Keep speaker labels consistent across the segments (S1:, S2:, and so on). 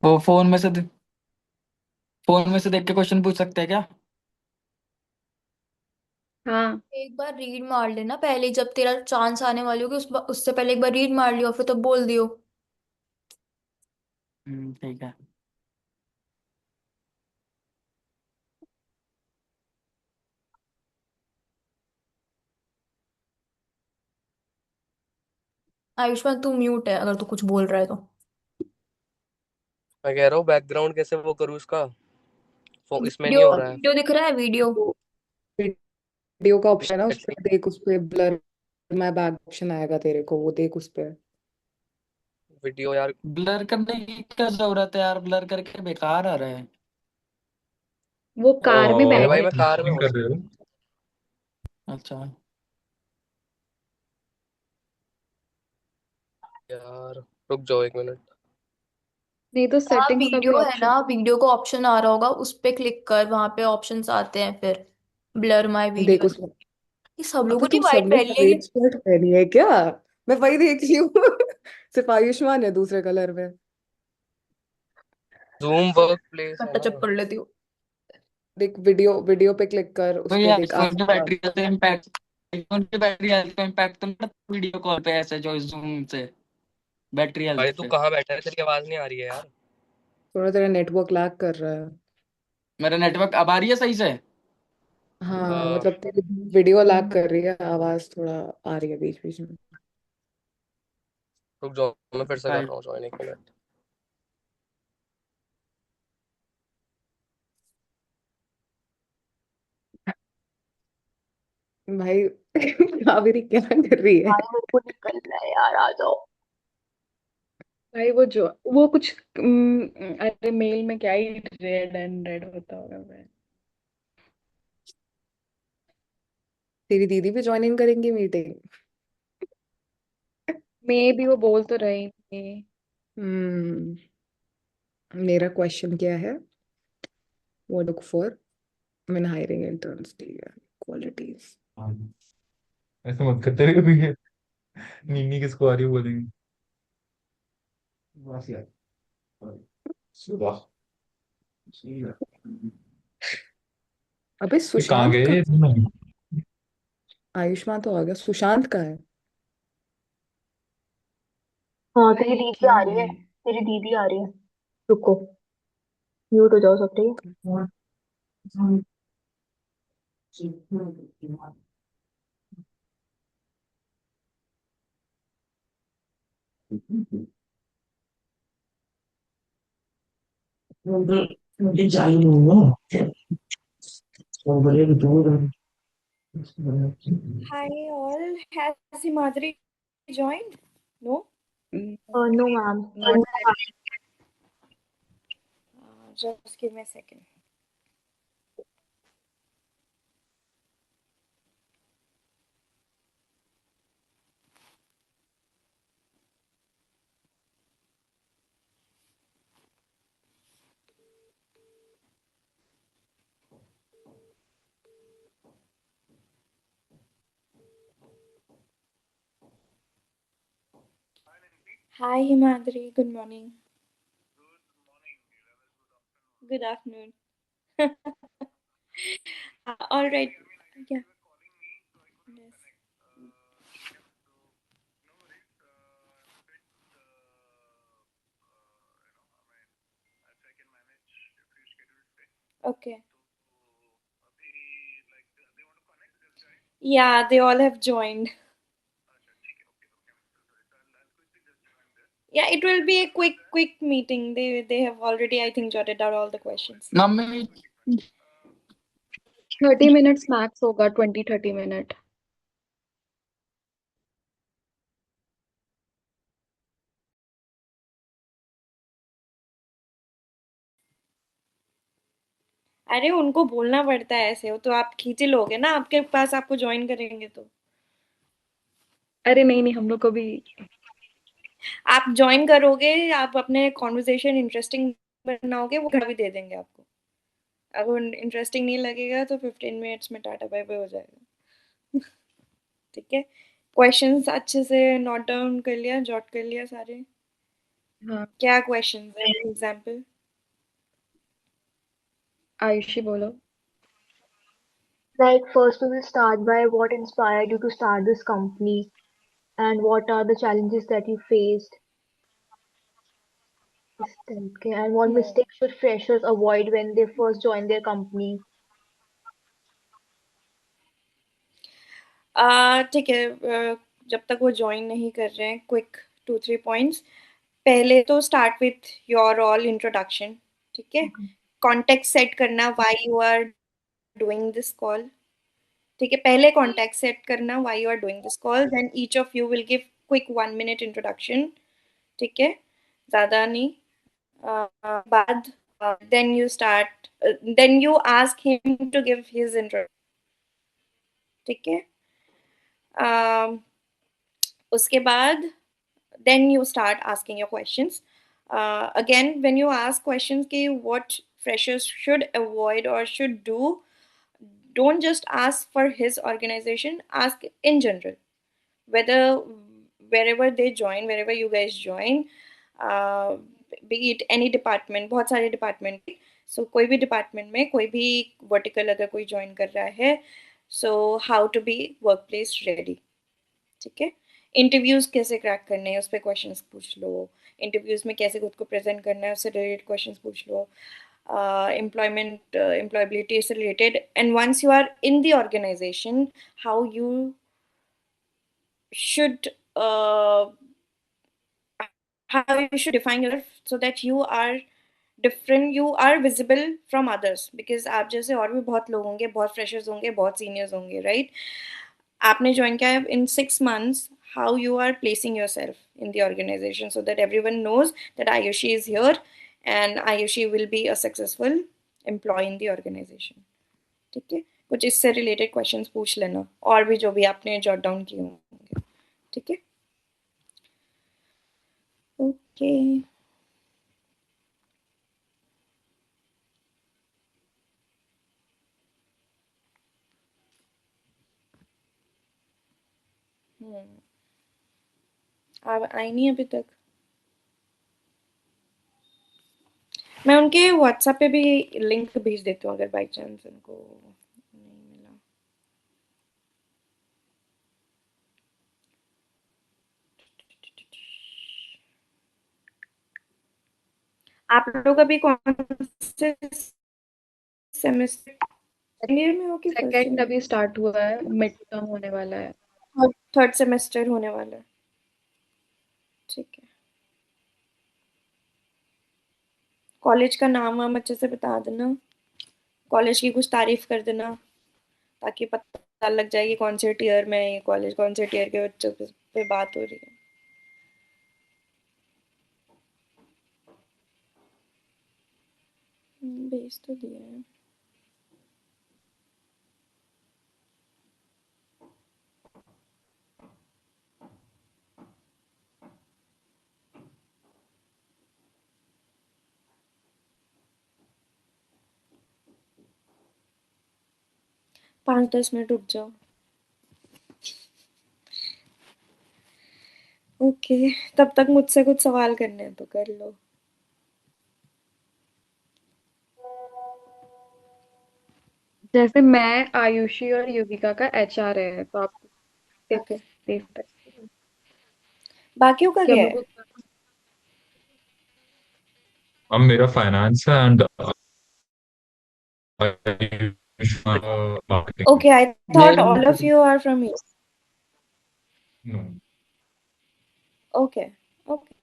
S1: वो फोन में से देख के क्वेश्चन पूछ सकते हैं क्या?
S2: हाँ।
S3: एक बार रीड मार लेना पहले, जब तेरा चांस आने वाली होगी उससे पहले एक बार रीड मार लियो, फिर तो बोल दियो।
S1: ठीक है।
S3: आयुष्मान तू म्यूट है अगर तू कुछ बोल रहा है तो।
S4: मैं कह रहा हूँ बैकग्राउंड कैसे वो करूँ इसका। इसमें नहीं
S3: वीडियो
S4: हो रहा है।
S3: वीडियो दिख रहा है, वीडियो।
S2: वो वीडियो का ऑप्शन है ना, उस
S4: Exactly.
S2: पे देख, उस पे ब्लर माय बैक ऑप्शन आएगा तेरे को, वो देख उस पे।
S4: वीडियो यार।
S1: ब्लर करने की क्या जरूरत है यार? ब्लर करके बेकार आ रहा है।
S2: वो कार में
S4: अरे
S5: ओहो,
S2: बैठ
S4: भाई
S2: रहे।
S4: मैं कार में
S5: recording
S4: हूँ
S5: कर रहे
S4: इसलिए।
S5: हो?
S1: अच्छा।
S4: यार रुक जाओ 1 मिनट।
S2: नहीं तो
S3: हाँ
S2: सेटिंग्स का भी
S3: वीडियो है
S2: ऑप्शन।
S3: ना, वीडियो को ऑप्शन आ रहा होगा, उस पे क्लिक कर, वहां पे ऑप्शंस आते हैं फिर। ब्लर माय
S2: देख
S3: वीडियो।
S2: उसमें।
S3: ये सब
S2: अबे
S3: लोगों ने
S2: तुम
S3: वाइट
S2: सबने
S3: पहन ली है
S2: रेड शर्ट पहनी है क्या? मैं वही देख रही हूँ। सिर्फ आयुष्मान है दूसरे कलर में।
S4: जूम वर्क प्लेस
S3: मैं
S4: है ना।
S3: टचअप कर लेती हूँ।
S2: देख, वीडियो वीडियो पे क्लिक कर,
S1: तो
S2: उस पे
S1: ये
S2: देख
S1: आईफोन की
S2: आसपास।
S1: बैटरी का इम्पैक्ट, आईफोन की बैटरी हेल्थ का इम्पैक्ट तो नहीं वीडियो कॉल पे ऐसे जो जूम से बैटरी
S4: भाई
S1: हेल्थ
S4: तू
S1: पे?
S4: कहाँ बैठा है, तेरी आवाज नहीं आ रही है यार।
S2: थोड़ा तेरा नेटवर्क लैग कर रहा है।
S1: मेरा नेटवर्क अब आ रही है सही से?
S2: हाँ
S4: हाँ
S2: मतलब तेरी वीडियो लैग कर रही है, आवाज थोड़ा आ रही है बीच बीच में।
S4: रुक जाओ, मैं फिर से कर
S1: भाई
S4: रहा हूँ ज्वाइन 1 मिनट।
S2: भाई कावेरी क्या कर रही है?
S3: भाई मेरे को निकलना है यार, आ जाओ।
S2: भाई वो कुछ अरे मेल में क्या ही रेड एंड रेड होता होगा भाई। तेरी दीदी भी ज्वाइन इन करेंगी मीटिंग?
S6: मे भी वो बोल तो रही थी।
S2: हम्म। मेरा क्वेश्चन क्या है? वो look for when hiring interns, ठीक है, क्वालिटीज।
S5: हाँ, ऐसे मत कर, तेरे को भी ये नीनी किसको आ रही है बोलेंगे। बस यार, सुबह।
S2: अबे
S5: ये कहाँ
S2: सुशांत
S5: गए
S2: का।
S5: ये दोनों?
S2: आयुष्मान तो आ गया, सुशांत का है।
S3: हाँ तेरी
S2: भाई
S3: दीदी
S2: क्या
S3: आ रही है,
S2: है?
S3: तेरी दीदी आ रही है। रुको, म्यूट हो जाओ सब, ठीक है।
S6: Hi all, has Himadri joined? No,
S3: no ma'am.
S6: not yet. Just give me a second. Hi, Himadri. Good morning. Good afternoon. All right. Yeah. Yes. Okay. Yeah, they all have joined. Yeah, it will be a quick meeting. They have already, I think, jotted out all the questions.
S1: Mummy
S7: 30 minutes max होगा 20-30 minute.
S6: अरे उनको बोलना पड़ता है ऐसे, वो तो आप खींचे लोगे ना आपके पास, आपको ज्वाइन करेंगे तो
S7: अरे नहीं नहीं हम लोग को भी
S6: आप ज्वाइन करोगे, आप अपने कॉन्वर्सेशन इंटरेस्टिंग बनाओगे, वो घड़ा भी दे देंगे आपको। अगर इंटरेस्टिंग नहीं लगेगा तो 15 मिनट्स में टाटा बाय बाय हो जाएगा। ठीक है, क्वेश्चंस अच्छे से नोट डाउन कर लिया, जॉट कर लिया सारे?
S7: हाँ
S6: क्या क्वेश्चंस है एग्जाम्पल?
S7: आयुषी बोलो.
S8: Like, first, we will start by what inspired you to start this company and what are the challenges that you faced. Okay, and what mistakes should freshers avoid when they first join their company?
S6: ठीक है, जब तक वो join नहीं कर रहे हैं, quick 2-3 points. पहले तो start with your all introduction. ठीक है,
S8: Okay.
S6: कॉन्टेक्स्ट सेट करना, why you are doing this call. ठीक है, पहले कॉन्टेक्स्ट सेट करना why you are doing this call, then each of you will give quick 1 minute introduction. ठीक है, ज़्यादा नहीं। बाद then you start, then you ask him to give his intro. ठीक है, उसके बाद then you start asking your questions. Again, when you ask questions ki what freshers should avoid or should do, don't just ask for his organization, ask in general, whether wherever they join, wherever you guys join, uh, be it any department, बहुत सारे department, so कोई भी department में कोई भी vertical अगर कोई join कर रहा है, so how to be workplace ready. ठीक है, इंटरव्यूज कैसे क्रैक करने हैं उस पर क्वेश्चंस पूछ लो, इंटरव्यूज में कैसे खुद को प्रेजेंट करना है उससे रिलेटेड क्वेश्चंस पूछ लो, एम्प्लॉयमेंट एम्प्लॉयबिलिटी से related, and once you are in the organization, how you should how you should define yourself so that you are different, you are visible from others, because आप जैसे और भी बहुत लोग होंगे, बहुत freshers होंगे, बहुत seniors होंगे, right? आपने join किया है, in 6 months how you are placing yourself in the organization so that everyone knows that Ayushi is here and Ayushi will be a successful employee in the organization. ठीक है, कुछ इससे related questions पूछ लेना, और भी जो भी आपने jot down किए होंगे. ठीक है, okay. आप आई नहीं अभी तक? मैं उनके व्हाट्सएप पे भी लिंक भेज देती हूँ अगर बाई चांस उनको नहीं मिला। आप लोग अभी कौन से सेमेस्टर ईयर में हो कि फर्स्ट
S7: सेकंड
S6: ईयर
S7: अभी स्टार्ट हुआ है, मिड टर्म होने वाला है.
S6: में? थर्ड सेमेस्टर होने वाला है। ठीक है, कॉलेज का नाम वाम अच्छे से बता देना, कॉलेज की कुछ तारीफ कर देना, ताकि पता लग जाए कि कौन से टीयर में है ये कॉलेज, कौन से टीयर के बच्चों पे बात हो रही है। भेज तो दिया है। पाँच 10 मिनट रुक जाओ। ओके, तब तक मुझसे कुछ सवाल करने हैं तो कर लो।
S7: जैसे मैं आयुषी और युविका का एचआर है, तो आप टिप्स
S6: ओके,
S7: दे सकते हो
S6: बाकियों का
S7: कि हम
S6: क्या
S7: लोग
S6: है?
S7: को।
S5: अब मेरा फाइनेंस है and marketing.
S6: Okay, I thought
S1: मेरा
S6: all of you are from here.
S5: No.
S6: Okay, okay,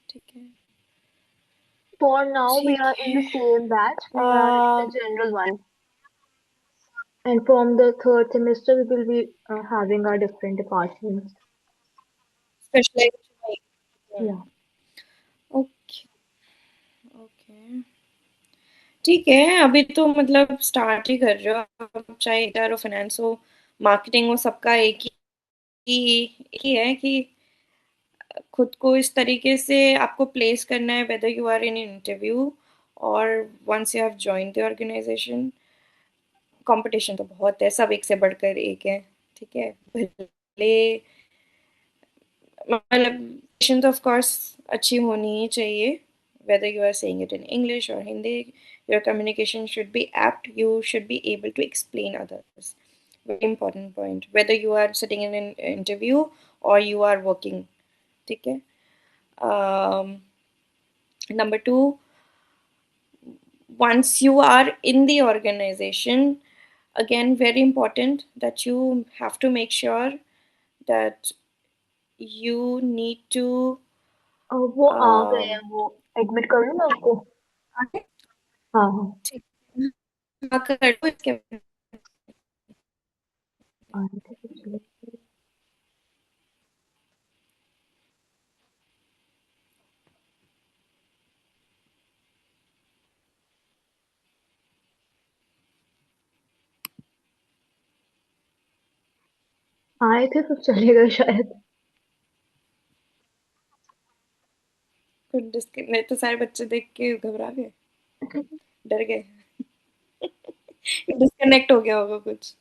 S6: ठीक है,
S8: For now, we
S6: ठीक
S8: are in the
S6: है।
S8: same batch. We are in the
S6: Um,
S8: general one. And from the third semester, we will be having our different departments.
S6: specialization.
S8: Yeah.
S6: Okay, okay, ठीक है। अभी तो मतलब start ही कर रहे हो, अब चाहे एचआर हो, फाइनेंस हो, मार्केटिंग हो, सबका एक ही है कि खुद को इस तरीके से आपको प्लेस करना है, whether you are in interview और once you have join the organisation. Competition तो बहुत है, सब एक से बढ़कर एक है, ठीक है। भले मतलब क्वेश्चंस ऑफ कोर्स अच्छी होनी ही चाहिए, whether you are saying it in English or Hindi, your communication should be apt, you should be able to explain others. Very important point, whether you are sitting in an interview or you are working, ठीक है। Number two, once you are in the organization, again very important that you have to make sure that you need to
S8: वो आ गए
S6: um,
S8: हैं, वो admit कर लूँ मैं उसको?
S6: आगे
S8: हाँ हाँ,
S6: ठीक हाँ, कर दो इसके
S8: आ रहे थे कुछ लोग। आए थे फिर चले गए शायद।
S6: मैं तो सारे बच्चे देख के घबरा गए, डर गए। डिस्कनेक्ट हो गया होगा कुछ।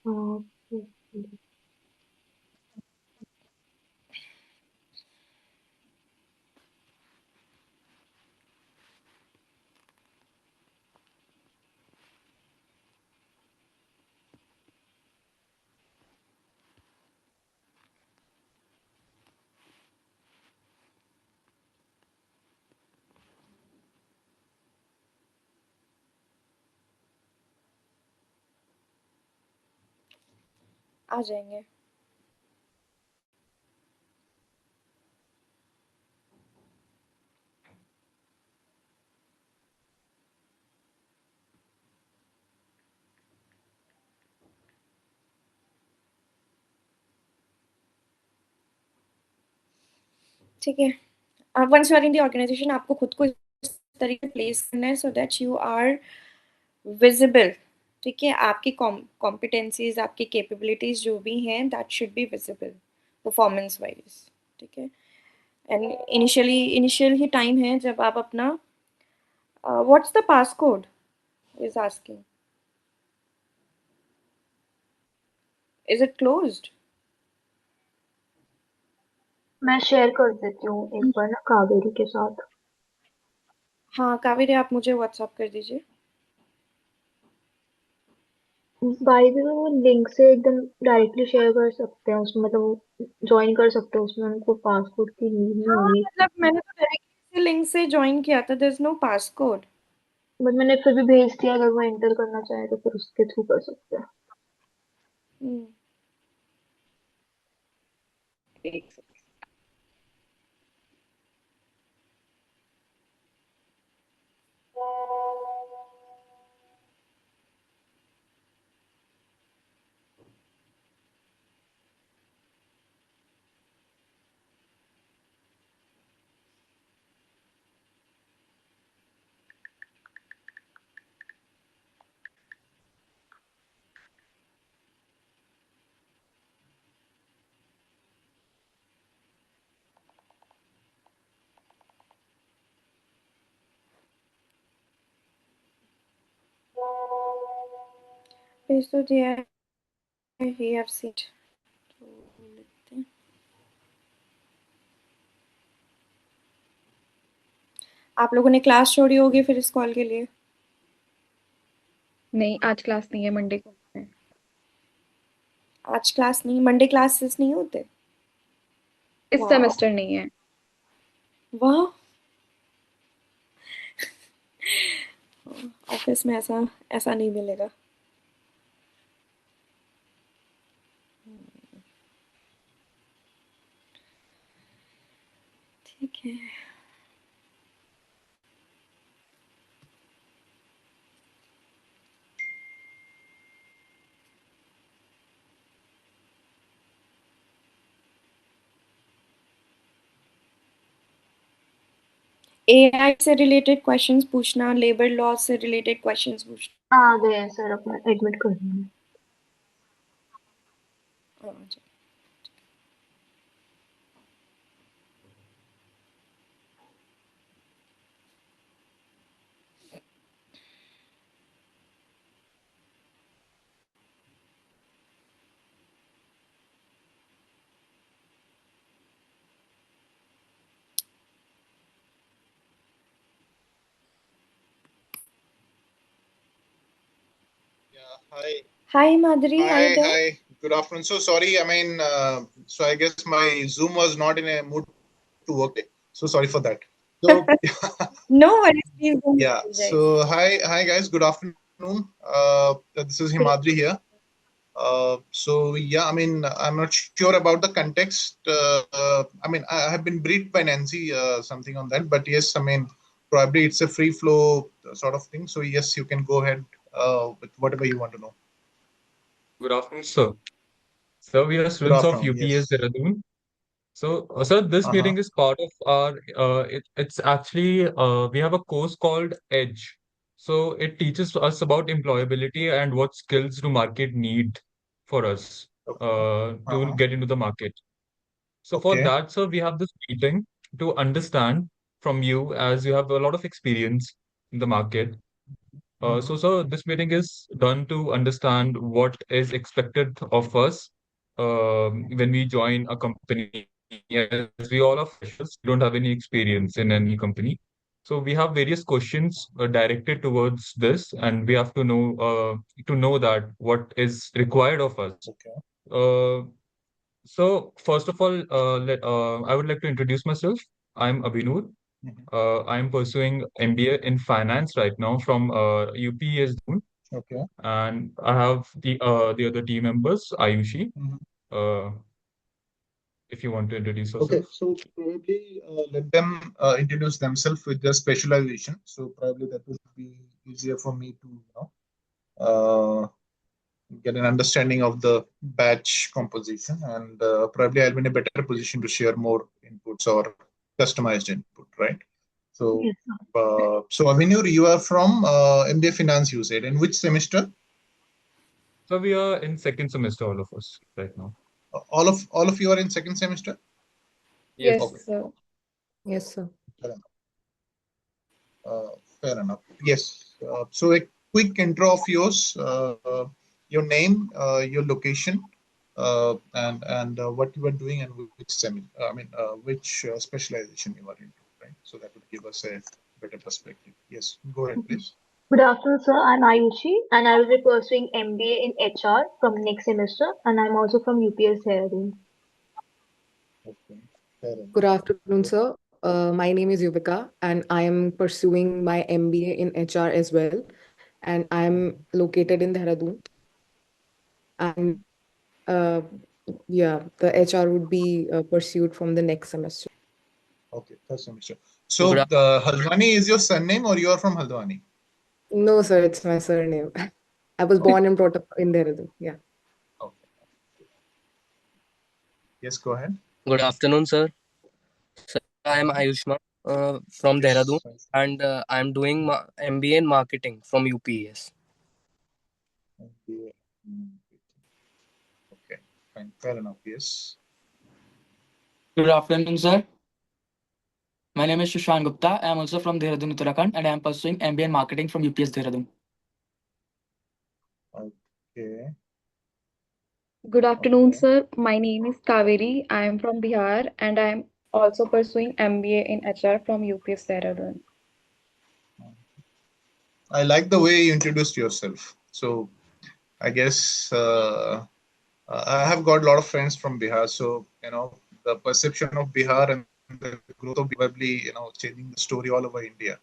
S8: हाँ,
S6: आ जाएंगे। ठीक है, once you are in the organization आपको खुद को इस तरीके प्लेस करना है so that you are visible, ठीक है। आपकी कॉम्पिटेंसीज, आपकी कैपेबिलिटीज जो भी हैं that should be visible performance wise, ठीक है। एंड इनिशियल ही टाइम है जब आप अपना what's the pass code is asking, is it closed?
S8: मैं शेयर कर देती हूँ एक बार ना कावेरी के साथ।
S6: हाँ कावेरी, आप मुझे व्हाट्सअप कर दीजिए।
S8: बाय द वे वो लिंक से एकदम डायरेक्टली शेयर कर सकते हैं उसमें, मतलब ज्वाइन कर सकते हैं उसमें, उनको पासपोर्ट की नीड नहीं
S6: हाँ
S8: होगी।
S6: मतलब मैंने तो डायरेक्टली से लिंक से ज्वाइन किया था, there is no pass code.
S8: But मैंने फिर भी भेज दिया, अगर वो एंटर करना चाहे तो फिर उसके थ्रू कर सकते हैं।
S7: एक
S6: भेज तो दिया है, ही हैव सीट तो लेते हैं। आप लोगों ने क्लास छोड़ी होगी फिर इस कॉल के लिए?
S7: नहीं, आज क्लास नहीं है, मंडे को है।
S6: आज क्लास नहीं, मंडे क्लासेस नहीं होते?
S7: इस
S6: वाह
S7: सेमेस्टर नहीं है।
S6: वाह, ऑफिस में ऐसा ऐसा नहीं मिलेगा। ठीक है। एआई से रिलेटेड क्वेश्चंस पूछना, लेबर लॉ से रिलेटेड क्वेश्चंस पूछना।
S8: आ गए हैं सर, अपना एडमिट कर दूंगी।
S6: अच्छा।
S9: Yeah, hi.
S6: Hi Madhuri, how you
S9: Hi,
S6: doing?
S9: hi. Good afternoon. So sorry, so I guess my Zoom was not in a mood to work. So sorry for that. So
S6: No worries, please don't
S9: yeah.
S6: apologize.
S9: So hi guys. Good afternoon. This is Himadri here. So yeah, I'm not sure about the context. I have been briefed by Nancy something on that, but yes, probably it's a free flow sort of thing. So yes, you can go ahead with whatever you want to know.
S5: Good afternoon, sir. Sir, we are
S9: Good
S5: students of
S9: afternoon.
S5: UPS
S9: Yes.
S5: Dehradun. So, sir, this
S9: Uh-huh.
S5: meeting is part of our, it's actually, we have a course called EDGE. So it teaches us about employability and what skills do market need for us
S9: Okay.
S5: to
S9: Uh-huh.
S5: get into the market. So for
S9: Okay.
S5: that, sir, we have this meeting to understand from you as you have a lot of experience in the market. So,
S9: Mm-hmm.
S5: sir, this meeting is done to understand what is expected of us when we join a company. As we all are freshers, we don't have any experience in any company. So we have various questions directed towards this, and we have to know that what is required of us.
S9: Okay.
S5: Uh, so first of all, I would like to introduce myself. I'm Abhinur.
S9: Mm-hmm.
S5: I am pursuing MBA in finance right now from UPS,
S9: Okay.
S5: and I have the other team members, Ayushi.
S9: Mm-hmm.
S5: Uh, if you want to introduce
S9: Okay.
S5: yourself.
S9: So probably let them introduce themselves with their specialization. So probably that would be easier for me to, uh, get an understanding of the batch composition, and probably I'll be in a better position to share more inputs or customized input, right? So,
S8: Yes, sir.
S9: so Avinur, you are from MBA Finance, you said. In which semester?
S5: So we are in second semester, all of us right now.
S9: All of you are in second semester?
S5: Yes.
S7: Yes,
S9: Okay.
S7: sir.
S2: Yes, sir.
S9: Fair enough. Fair enough. Yes. So a quick intro of yours, your name, your location, and what you are doing and which specialization you are into, right? So that would give us a better perspective. Yes. Go ahead, please.
S8: Good afternoon, sir. I'm Ayushi, and I will be pursuing MBA in HR from next semester, and I'm also from UPS Dehradun.
S9: Okay. Fair enough.
S2: Good afternoon, sir. My name is Yuvika, and I am pursuing my MBA in HR as well. And I'm located in Dehradun. And uh, yeah, the HR would be pursued from the next semester.
S9: Okay. First semester.
S4: Good
S9: So the Haldwani is your surname, or you are from Haldwani?
S2: No, sir, it's my surname. I was born and brought up in Dehradun. Yeah.
S9: Okay. Yes. Go ahead.
S4: Good afternoon, sir. Sir, I am Ayushman from Dehradun,
S9: Yes.
S4: and I am doing MBA in marketing from UPS.
S9: MBA. Okay. Fine. Fair enough. Yes.
S1: Good afternoon, sir. My name is Shushan Gupta. I am also from Dehradun, Uttarakhand, and I am pursuing MBA in marketing from UPS Dehradun.
S9: Okay.
S7: Good afternoon,
S9: Okay.
S7: sir. My name is Kaveri. I am from Bihar and I am also pursuing MBA in HR from UPS Dehradun.
S9: I like the way you introduced yourself. So I guess I have got a lot of friends from Bihar. So the perception of Bihar and the growth of probably changing the story all over India.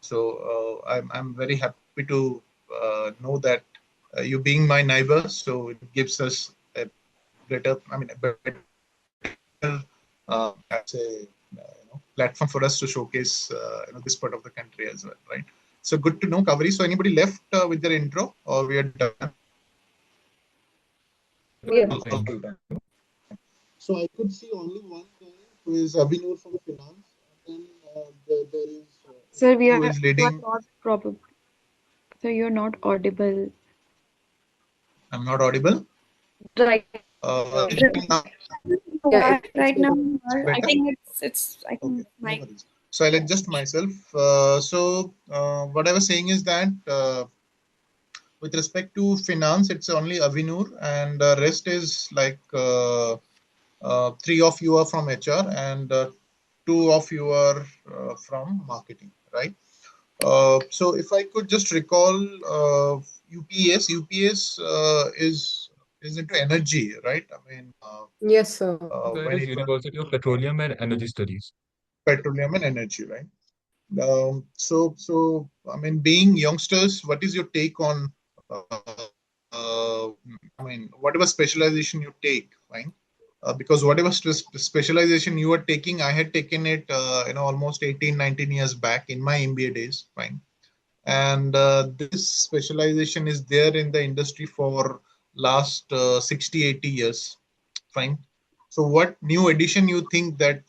S9: So I'm very happy to know that you being my neighbor, so it gives us a better, a better as a platform for us to showcase this part of the country as well, right? So good to know, Kaveri. So anybody left with their intro, or we are done?
S2: Yeah.
S9: All done. So I could see only one guy who is Abhinur from finance, and then there is
S7: Sir, we
S9: who
S7: are
S9: is
S7: you are
S9: leading.
S7: not probably. Sir, you're not audible.
S9: I'm not audible.
S7: Right.
S9: Now
S2: Yeah,
S6: Right
S2: it's
S6: now,
S2: better.
S6: I
S9: better.
S6: think I
S9: Okay,
S6: think
S9: no
S6: my
S9: worries. So I'll adjust myself. What I was saying is that with respect to finance, it's only Avinur, and the rest is like three of you are from HR, and two of you are from marketing, right? So if I could just recall, UPS is into energy, right?
S2: Yes, sir.
S5: There
S9: When
S5: is
S9: it was
S5: University of Petroleum and Energy Studies.
S9: petroleum and energy, right? Being youngsters, what is your take on, uh, whatever specialization you take, right? Because whatever specialization you are taking, I had taken it, almost 18, 19 years back in my MBA days, right? And this specialization is there in the industry for last 60, 80 years, fine. So what new addition you think that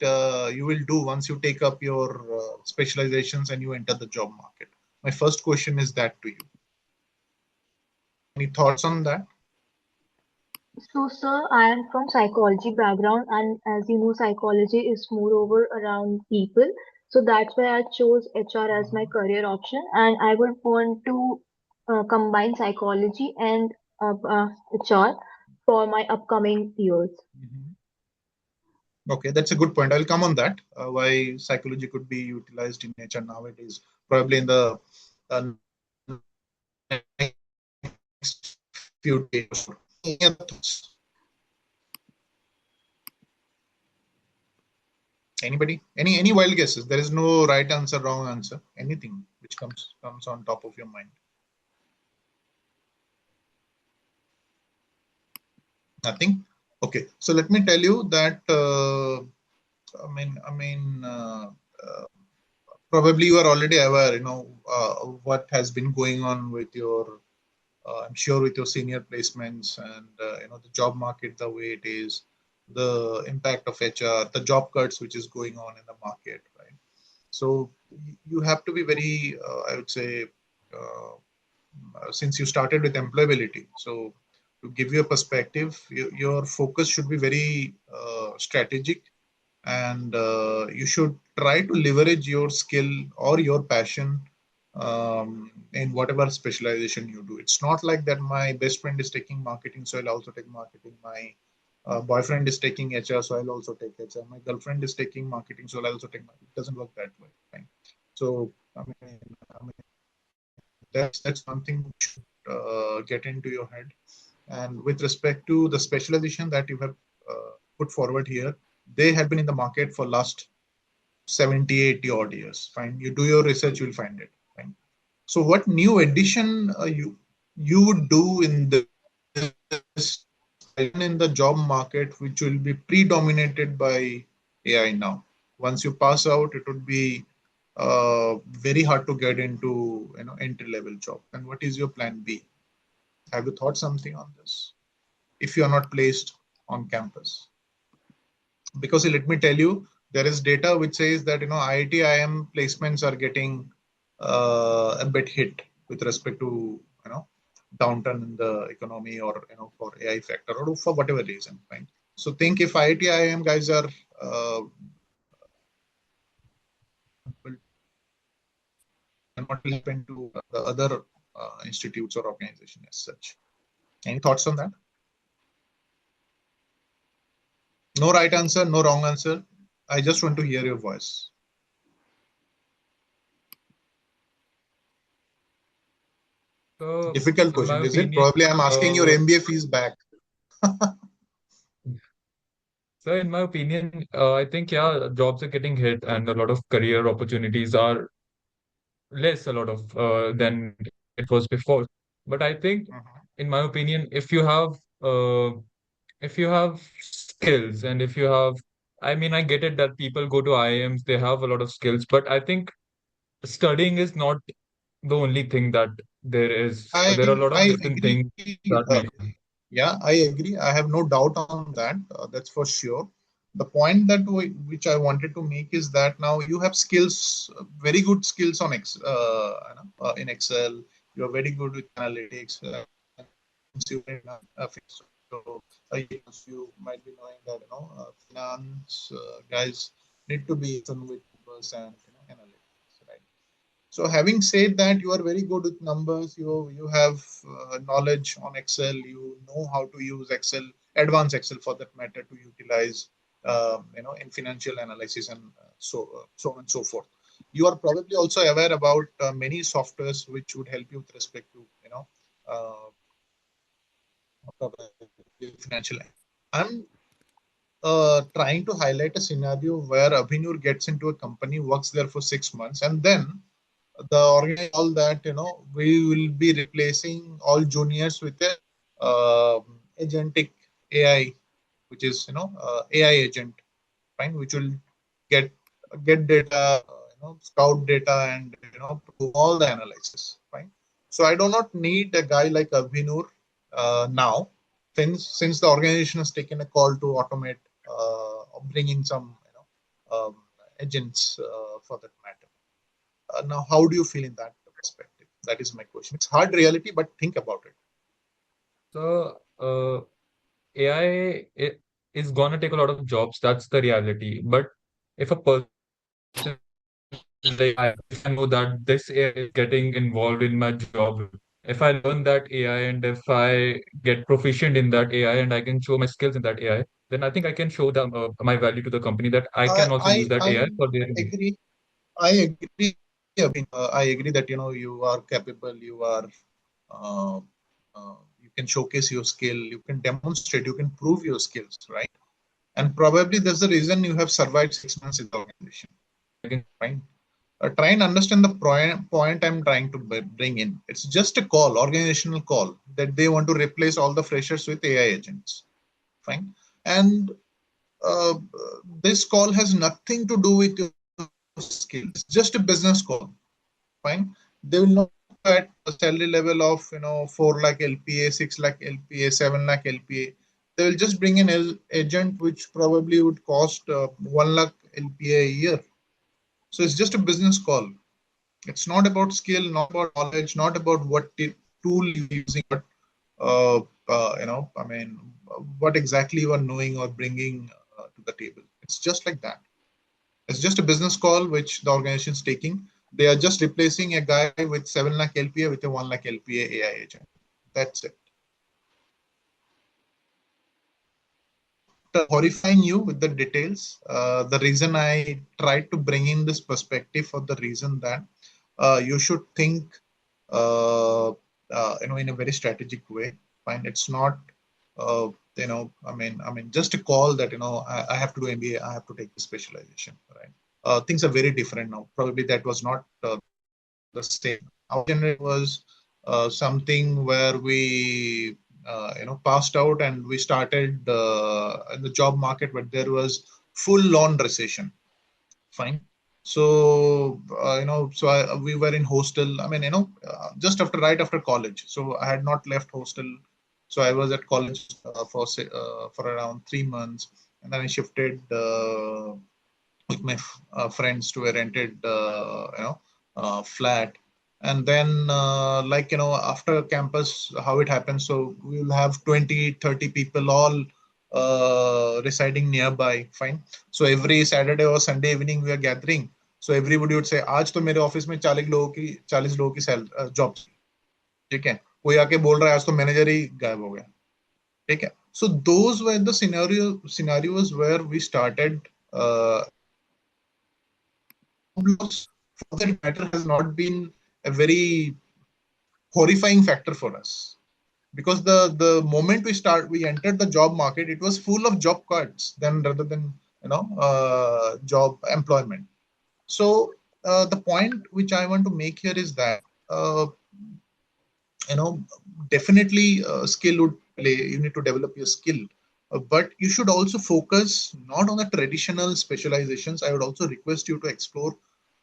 S9: you will do once you take up your specializations and you enter the job market? My first question is that to you. Any thoughts on that?
S8: So, sir, I am from psychology background, and as you know, psychology is moreover around people. So that's why I chose HR as my career option, and I would want to combine psychology and HR for my upcoming years.
S9: Okay, that's a good point. I'll come on that. Why psychology could be utilized in HR nowadays, probably in the next few days. Any other thoughts? Anybody? Any wild guesses? There is no right answer, wrong answer. Anything which comes on top of your mind. Nothing. Okay. So let me tell you that. Probably you are already aware. What has been going on with your. I'm sure with your senior placements and the job market the way it is, the impact of HR, the job cuts which is going on in the market, right? So you have to be very, I would say, since you started with employability. So to give you a perspective, your focus should be very strategic, and you should try to leverage your skill or your passion in whatever specialization you do. It's not like that my best friend is taking marketing, so I'll also take marketing. My boyfriend is taking HR, so I'll also take HR. My girlfriend is taking marketing, so I'll also take marketing. It doesn't work that way, right? So that's something you should get into your head. And with respect to the specialization that you have put forward here, they have been in the market for last 70, 80 odd years. Fine. You do your research, you'll find it. Fine. So what new addition you would do in the job market, which will be predominated by AI now? Once you pass out, it would be very hard to get into entry level job. And what is your plan B? Have you thought something on this? If you are not placed on campus, because let me tell you, there is data which says that IIT IIM placements are getting a bit hit with respect to downturn in the economy, or for AI factor, or for whatever reason, right? So think if IIT IIM guys are and what will happen to the other institutes or organization as such. Any thoughts on that? No right answer, no wrong answer. I just want to hear your voice.
S5: So,
S9: Difficult
S5: in my
S9: question, is it?
S5: opinion,
S9: Probably I'm asking your MBA fees back.
S5: so in my opinion, I think yeah, jobs are getting hit, and a lot of career opportunities are less, a lot of than it was before. But I think, in my opinion, if you have skills and if you have, I mean, I get it that people go to IIMs, they have a lot of skills, but I think studying is not the only thing that there is. There are a lot of
S9: I
S5: different
S9: agree.
S5: things that make.
S9: Yeah, I agree. I have no doubt on that. That's for sure. The point that which I wanted to make is that now you have skills, very good skills on in Excel. You are very good with analytics. You in, so yes, you might be knowing that finance guys need to be done with numbers and analytics, right? So having said that, you are very good with numbers. You have knowledge on Excel. You know how to use Excel, advanced Excel for that matter, to utilize in financial analysis and so on and so forth. You are probably also aware about many softwares which would help you with respect to uh, financial. I'm trying to highlight a scenario where Abhinur gets into a company, works there for 6 months, and then the organization all that we will be replacing all juniors with a agentic AI, which is AI agent, fine, which will get data, scout data, and do all the analysis, fine. So I do not need a guy like Abhinur now, since the organization has taken a call to automate, bring in some agents for that matter. Now, how do you feel in that perspective? That is my question. It's hard reality, but think about it.
S5: So, AI is gonna take a lot of jobs. That's the reality. But if a person is like, if I know that this AI is getting involved in my job, if I learn that AI and if I get proficient in that AI and I can show my skills in that AI, then I think I can show them my value to the company that I
S9: I
S5: can also use
S9: I
S5: that AI
S9: I
S5: for their use.
S9: agree. I agree. I agree that you are capable. You are uh, you can showcase your skill. You can demonstrate. You can prove your skills, right? And probably that's the reason you have survived 6 months in the organization, right? Try and understand the point I'm trying to bring in. It's just a call, organizational call, that they want to replace all the freshers with AI agents, fine. And uh, this call has nothing to do with your skills. It's just a business call, fine. They will not at a salary level of 4 lakh LPA, 6 lakh LPA, 7 lakh LPA. They will just bring an agent which probably would cost 1 lakh LPA a year. So it's just a business call. It's not about skill, not about knowledge, not about what tool you're using, but I mean, what exactly you are knowing or bringing to the table. It's just like that. It's just a business call which the organization is taking. They are just replacing a guy with 7 lakh LPA with a 1 lakh LPA AI agent. That's it. Horrifying you with the details. The reason I tried to bring in this perspective for the reason that you should think, in a very strategic way. Fine, it's not, I mean, just a call that I have to do MBA, I have to take the specialization, right? Things are very different now. Probably that was not the same. Our generation was something where we passed out and we started in the job market, but there was full-on recession. Fine. So we were in hostel. I mean, just right after college. So I had not left hostel. So I was at college for around 3 months, and then I shifted with my friends to a rented flat. And then after campus, how it happens, so we will have 20-30 people all residing nearby, fine. So every Saturday or Sunday evening we are gathering. So everybody would say, आज तो मेरे office में 40 लोगों की job, ठीक है, कोई आके बोल रहा है आज तो मैनेजर ही गायब हो गया, ठीक है. So those were the scenarios where we started. For that matter, has not been a very horrifying factor for us, because the moment we entered the job market, it was full of job cuts then rather than job employment. So the point which I want to make here is that definitely skill would play. You need to develop your skill, but you should also focus not on the traditional specializations. I would also request you to explore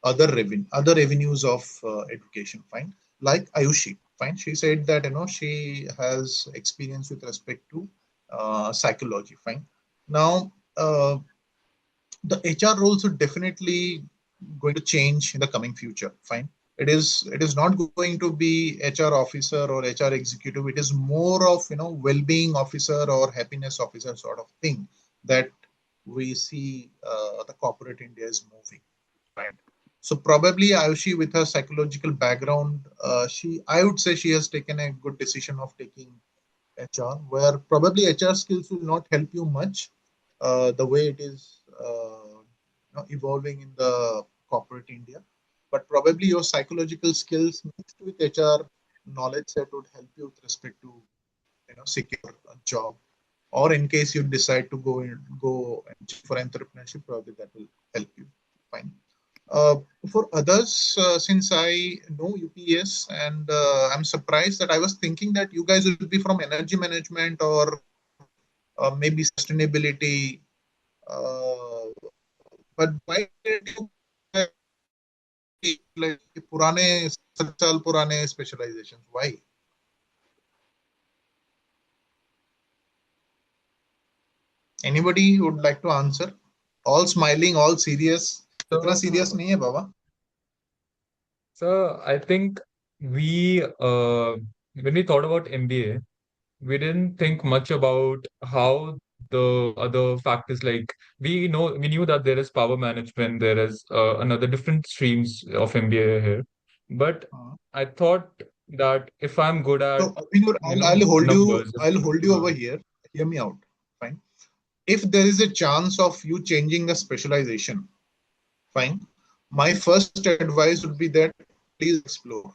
S9: other avenues of education. Fine, like Ayushi. Fine, she said that she has experience with respect to psychology. Fine, now the HR roles are definitely going to change in the coming future. Fine, it is not going to be HR officer or HR executive. It is more of well-being officer or happiness officer sort of thing that we see the corporate India is moving. Right. So probably Ayushi, with her psychological background, I would say she has taken a good decision of taking HR, where probably HR skills will not help you much the way it is evolving in the corporate India. But probably your psychological skills mixed with HR knowledge set would help you with respect to secure a job, or in case you decide to go for entrepreneurship, probably that will help you. Fine. For others, since I know UPS, and I'm surprised that I was thinking that you guys will be from energy management or maybe sustainability. But why did you like purane 7 purane specializations? Why? Anybody would like to answer? All smiling, all serious. इतना serious नहीं है बाबा.
S5: So I think when we thought about MBA, we didn't think much about how the other factors, like we knew that there is power management, there is another different streams of MBA here. But I thought that if I'm good at
S9: So Abhinur, I'll hold
S5: numbers,
S9: I'll hold you over here. Hear me out. Fine. If there is a chance of you changing the specialization, fine. My first advice would be that please explore.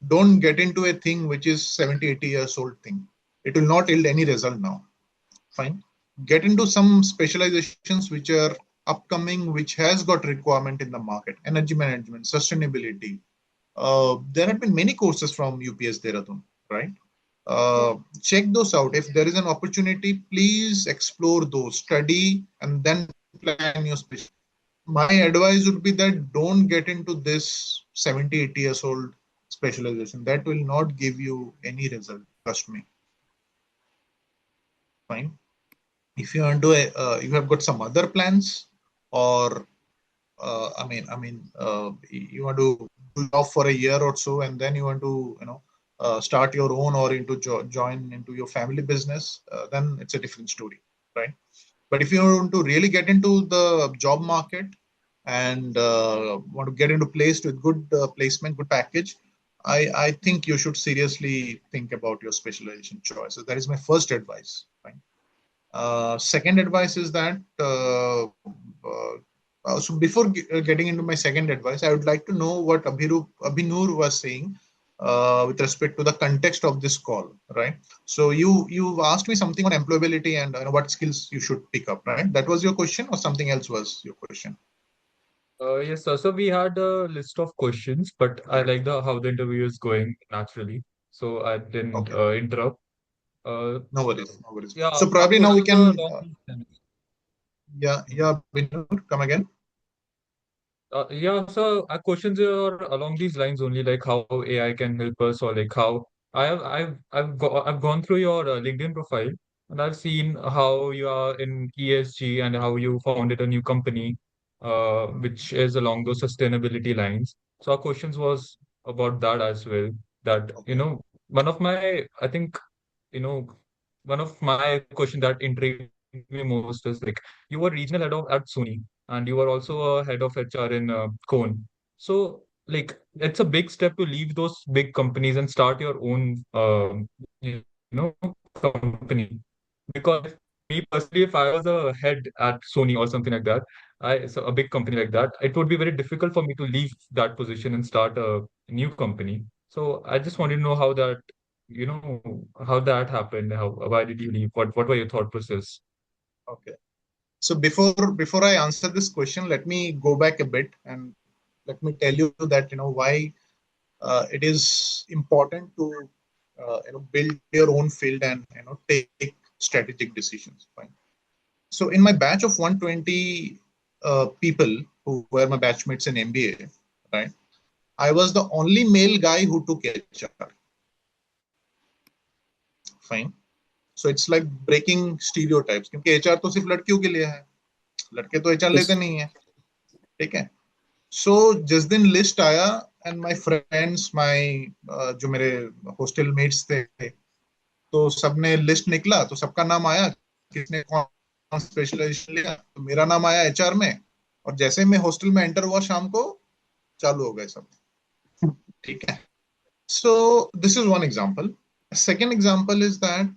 S9: Don't get into a thing which is 70, 80 years old thing. It will not yield any result now. Fine. Get into some specializations which are upcoming, which has got requirement in the market. Energy management, sustainability. There have been many courses from UPS Dehradun, right? Check those out. If there is an opportunity, please explore those, study, and then plan your specialty. My advice would be that don't get into this 70, 80 years old specialization. That will not give you any result. Trust me. Fine. If you want to, you have got some other plans, or you want to do job for a year or so, and then you want to, start your own or join into your family business, then it's a different story, right? But if you want to really get into the job market and want to get into place with good placement, good package, I think you should seriously think about your specialization choices. That is my first advice. Right? Second advice is that so before getting into my second advice, I would like to know what Abhinur was saying with respect to the context of this call, right? So you asked me something on employability and what skills you should pick up, right? That was your question, or something else was your question?
S5: Yes, sir. So we had a list of questions, but I like how the interview is going naturally, so I didn't interrupt.
S9: No worries, no worries.
S5: Yeah,
S9: so probably now we can. Yeah, Abhinur, come again.
S5: Yeah, so our questions are along these lines only, like how AI can help us, or like how I've gone through your LinkedIn profile, and I've seen how you are in ESG and how you founded a new company, which is along those sustainability lines. So our questions was about that as well. That one of my I think one of my question that intrigued me most is like you were regional head of at Sony, and you were also a head of HR in Cone. So, like, it's a big step to leave those big companies and start your own, you know, company. Because me personally, if I was a head at Sony or something like that, so a big company like that, it would be very difficult for me to leave that position and start a new company. So I just wanted to know how that, how that happened. Why did you leave? What were your thought process?
S9: Okay. So before I answer this question, let me go back a bit and let me tell you that why it is important to build your own field and take strategic decisions. Fine. So in my batch of 120 people who were my batchmates in MBA, right? I was the only male guy who took HR. Fine. So it's like breaking stereotypes. क्योंकि HR तो सिर्फ लड़कियों के लिए है, लड़के तो HR लेते
S1: Yes.
S9: नहीं है, ठीक है? So जिस दिन लिस्ट आया and my friends, जो मेरे hostel mates थे, तो सबने लिस्ट निकला, तो सबका नाम आया, किसने कौन स्पेशलाइजेशन लिया, तो मेरा नाम आया HR में, और जैसे मैं हॉस्टल में एंटर हुआ शाम को चालू हो गए सब, ठीक है? So this is one example. Second example is that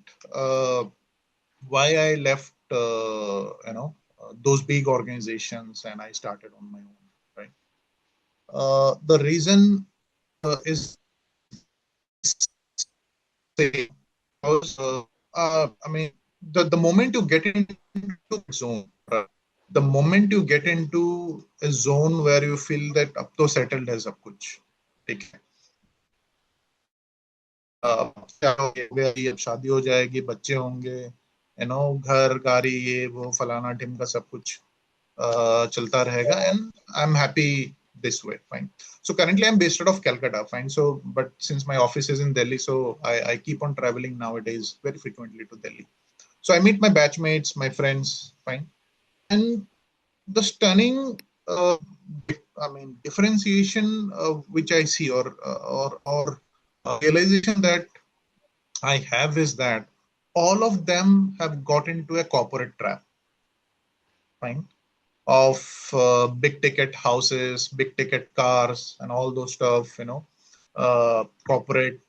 S9: why I left those big organizations and I started on my own, right? The reason is because I mean the moment you get into a zone, right? The moment you get into a zone where you feel that अब तो settled है सब कुछ, ठीक है? अब शादी हो जाएगी, बच्चे होंगे, घर गाड़ी ये वो फलाना ढिमका सब कुछ चलता रहेगा, and I'm happy this way. Fine. So currently I'm based out of Calcutta. Fine. So but since my office is in Delhi, so I keep on traveling nowadays very frequently to Delhi. So I meet my batchmates, my friends. Fine. And the stunning differentiation which I see or realization that I have is that all of them have got into a corporate trap, fine, of big ticket houses, big ticket cars, and all those stuff, corporate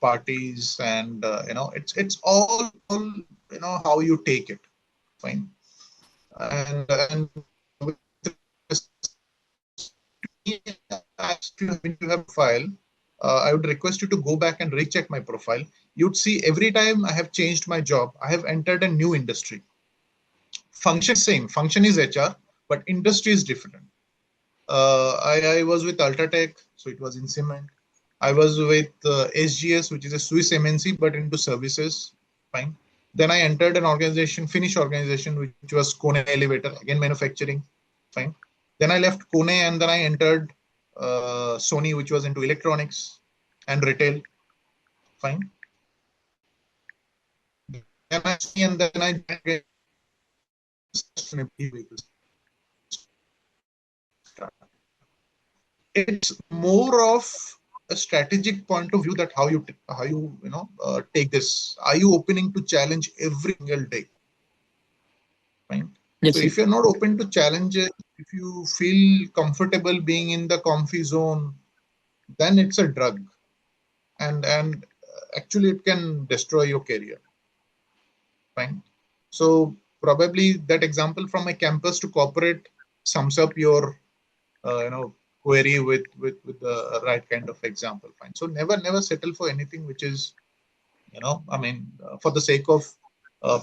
S9: parties, and it's all how you take it, fine, and with when you have a profile, I would request you to go back and recheck my profile. You'd see every time I have changed my job, I have entered a new industry. Function same, function is HR, but industry is different. I was with Ultratech, so it was in cement. I was with SGS, which is a Swiss MNC, but into services, fine. Then I entered an organization, Finnish organization, which was Kone Elevator, again manufacturing, fine. Then I left Kone and then I entered Sony, which was into electronics and retail, fine. Then I it's more of a strategic point of view that how you take this. Are you opening to challenge every single day? Fine.
S1: Yes,
S9: So
S1: sir.
S9: if you're not open to challenges, if you feel comfortable being in the comfy zone, then it's a drug, and actually it can destroy your career. Fine. So probably that example from my campus to corporate sums up your query with the right kind of example. Fine. So never settle for anything which is for the sake of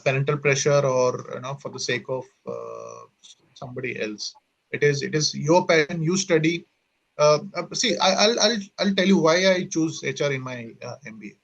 S9: parental pressure or for the sake of somebody else. It is your passion. You study. See, I'll tell you why I choose HR in my MBA.